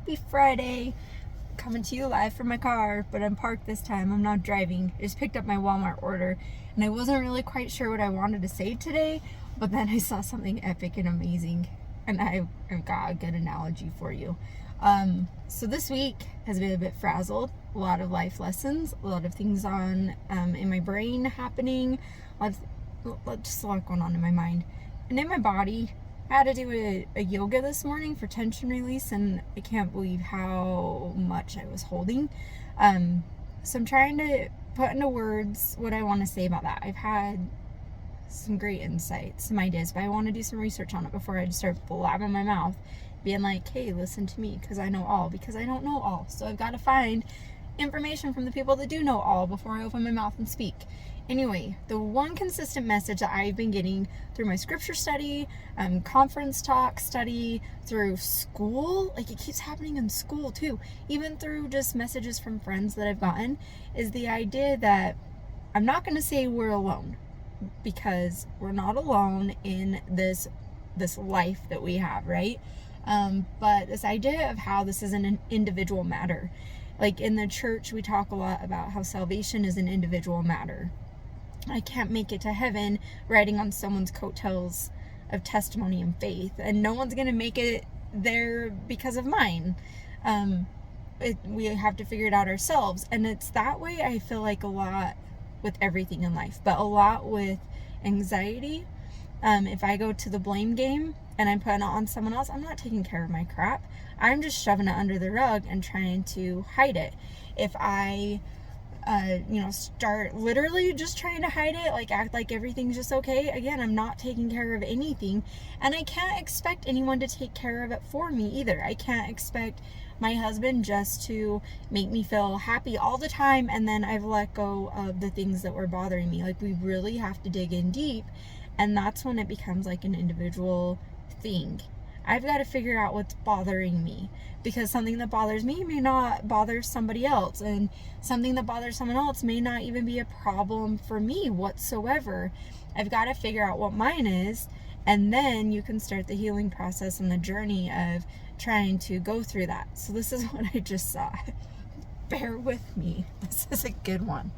Happy Friday. Coming to you live from my car, but I'm parked this time. I'm not driving. I just picked up my Walmart order, and I wasn't really quite sure what I wanted to say today, but then I saw something epic and amazing, and I've got a good analogy for you. So this week has been a bit frazzled. A lot of life lessons, a lot of things on in my brain happening, just a lot going on in my mind and in my body. I had to do a yoga this morning for tension release, and I can't believe how much I was holding. So I'm trying to put into words what I want to say about that. I've had some great insights, some ideas, but I want to do some research on it before I just start blabbing my mouth, being like, hey, listen to me, because I know all, because I don't know all. So I've got to find information from the people that do know all before I open my mouth and speak. Anyway, the one consistent message that I've been getting through my scripture study, conference talk study, through school, like it keeps happening in school too, even through just messages from friends that I've gotten, is the idea that I'm not going to say we're alone, because we're not alone in this life that we have, right? But this idea of how this is an individual matter. Like in the church, we talk a lot about how salvation is an individual matter. I can't make it to heaven riding on someone's coattails of testimony and faith, and no one's going to make it there because of mine. We have to figure it out ourselves, and it's that way I feel like a lot with everything in life, but a lot with anxiety. If I go to the blame game and I'm putting it on someone else, I'm not taking care of my crap. I'm just shoving it under the rug and trying to hide it. If I start literally just trying to hide it, like act like everything's just okay, again, I'm not taking care of anything, and I can't expect anyone to take care of it for me either. I can't expect my husband just to make me feel happy all the time, and then I've let go of the things that were bothering me. Like, we really have to dig in deep, and that's when it becomes like an individual thing. I've got to figure out what's bothering me, because something that bothers me may not bother somebody else, and something that bothers someone else may not even be a problem for me whatsoever. I've got to figure out what mine is, and then you can start the healing process and the journey of trying to go through that. So this is what I just saw. Bear with me. This is a good one.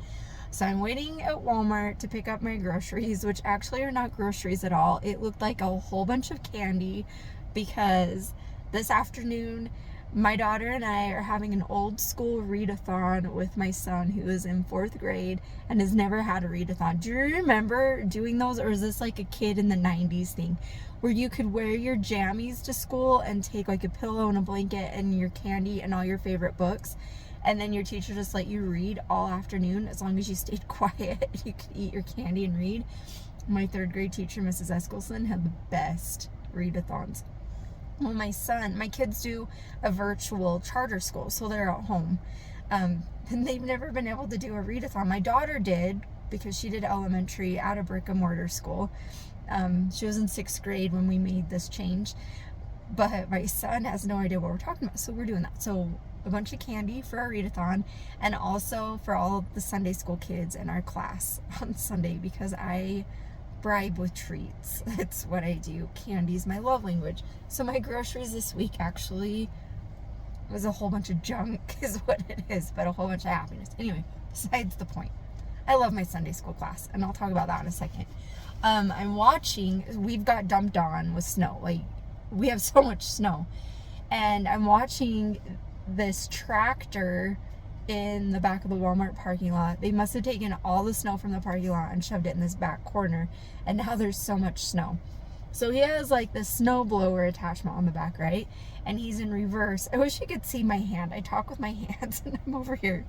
So I'm waiting at Walmart to pick up my groceries, which actually are not groceries at all. It looked like a whole bunch of candy, because this afternoon my daughter and I are having an old school readathon with my son, who is in 4th grade and has never had a readathon. Do you remember doing those, or is this like a kid in the 90s thing where you could wear your jammies to school and take like a pillow and a blanket and your candy and all your favorite books, and then your teacher just let you read all afternoon as long as you stayed quiet? You could eat your candy and read. My 3rd grade teacher, Mrs. Eskelson, had the best readathons. Well, my kids do a virtual charter school, so they're at home. And they've never been able to do a readathon. My daughter did, because she did elementary at a brick and mortar school. She was in 6th grade when we made this change. But my son has no idea what we're talking about, so we're doing that. So a bunch of candy for our readathon, and also for all of the Sunday school kids in our class on Sunday, because I bribe with treats. That's what I do. Candy's my love language. So my groceries this week actually was a whole bunch of junk is what it is, but a whole bunch of happiness. Anyway, besides the point. I love my Sunday school class, and I'll talk about that in a second. I'm watching, we've got dumped on with snow. Like, we have so much snow. And I'm watching this tractor in the back of the Walmart parking lot. They must have taken all the snow from the parking lot and shoved it in this back corner, and now there's so much snow. So he has like the snow blower attachment on the back, right? And he's in reverse. I wish you could see my hand. I talk with my hands and I'm over here.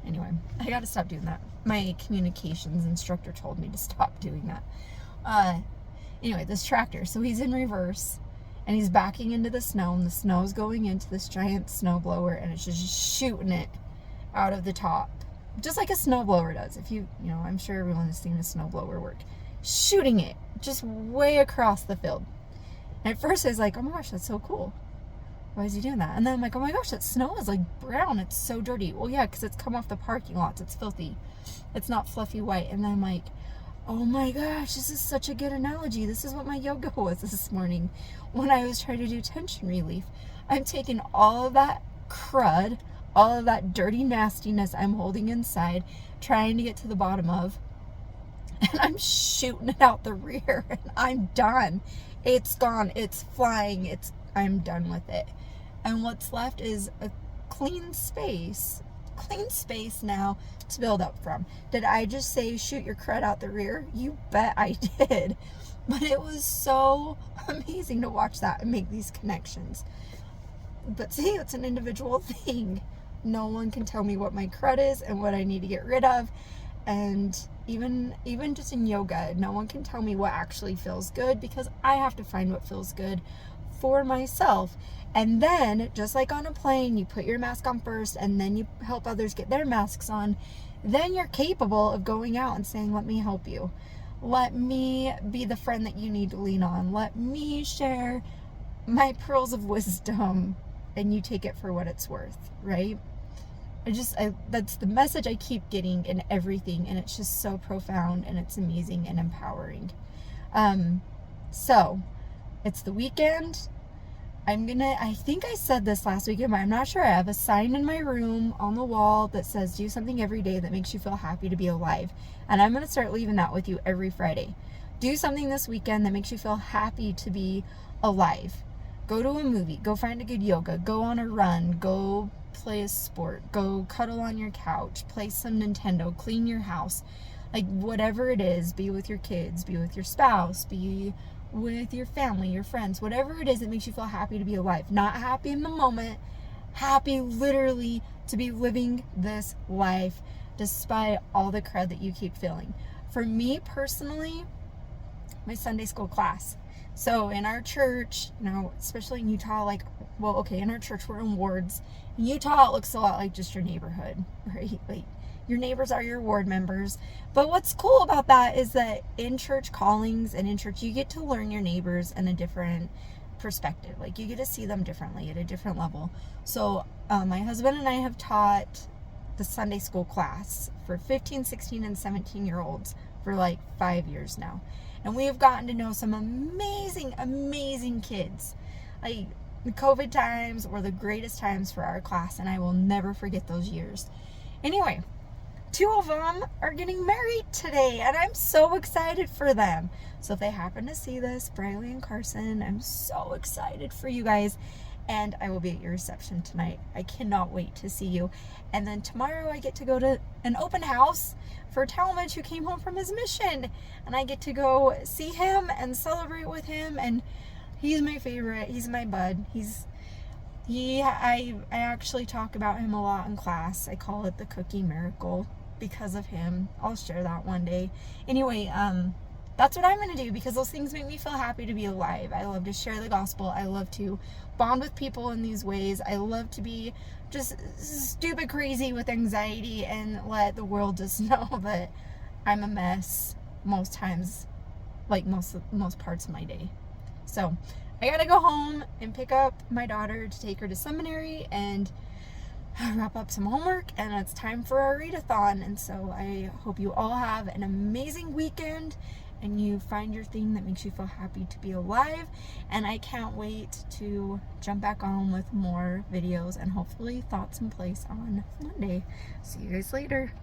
Anyway, I gotta stop doing that. My communications instructor told me to stop doing that. Anyway, this tractor, so he's in reverse, and he's backing into the snow, and the snow's going into this giant snow blower, and it's just shooting it out of the top, just like a snow blower does. If I'm sure everyone has seen a snow blower work. Shooting it just way across the field. And at first I was like, oh my gosh, that's so cool. Why is he doing that? And then I'm like, oh my gosh, that snow is like brown. It's so dirty. Well, yeah, because it's come off the parking lots. It's filthy. It's not fluffy white. And then I'm like, oh my gosh, this is such a good analogy. This is what my yoga was this morning when I was trying to do tension relief. I'm taking all of that crud, all of that dirty nastiness I'm holding inside, trying to get to the bottom of, and I'm shooting it out the rear, and I'm done. It's gone. It's flying. I'm done with it. And what's left is a clean space now to build up from. Did I just say shoot your crud out the rear? You bet I did. But it was so amazing to watch that and make these connections. But see, it's an individual thing. No one can tell me what my crud is and what I need to get rid of. And even just in yoga, no one can tell me what actually feels good, because I have to find what feels good for myself. And then, just like on a plane, you put your mask on first, and then you help others get their masks on. Then you're capable of going out and saying, let me help you. Let me be the friend that you need to lean on. Let me share my pearls of wisdom, and you take it for what it's worth, right? That's the message I keep getting in everything, and it's just so profound, and it's amazing and empowering. So it's the weekend. I think I said this last weekend, but I'm not sure. I have a sign in my room on the wall that says, do something every day that makes you feel happy to be alive. And I'm going to start leaving that with you every Friday. Do something this weekend that makes you feel happy to be alive. Go to a movie, go find a good yoga, go on a run, go play a sport, go cuddle on your couch, play some Nintendo, clean your house. Like, whatever it is, be with your kids, be with your spouse, be with your family, your friends, whatever it is that makes you feel happy to be alive. Not happy in the moment, happy literally to be living this life despite all the crud that you keep feeling. For me personally, my Sunday school class. So in our church, especially in Utah, in our church we're in wards. In Utah, it looks a lot like just your neighborhood, right? Like, your neighbors are your ward members. But what's cool about that is that in church callings and in church, you get to learn your neighbors in a different perspective. Like, you get to see them differently at a different level. So my husband and I have taught the Sunday school class for 15, 16, and 17-year-olds for like 5 years now. And we have gotten to know some amazing, amazing kids. Like, the COVID times were the greatest times for our class, and I will never forget those years. Anyway, 2 of them are getting married today, and I'm so excited for them. So if they happen to see this, Briley and Carson, I'm so excited for you guys. And I will be at your reception tonight. I cannot wait to see you. And then tomorrow I get to go to an open house for Talmadge, who came home from his mission. And I get to go see him and celebrate with him. And he's my favorite. He's my bud. I actually talk about him a lot in class. I call it the cookie miracle because of him. I'll share that one day. Anyway, that's what I'm going to do, because those things make me feel happy to be alive. I love to share the gospel. I love to bond with people in these ways. I love to be just stupid crazy with anxiety and let the world just know that I'm a mess most times, like most parts of my day. So I got to go home and pick up my daughter to take her to seminary and wrap up some homework, and it's time for our readathon. And so I hope you all have an amazing weekend and you find your thing that makes you feel happy to be alive. And I can't wait to jump back on with more videos and hopefully thoughts in place on Monday. See you guys later.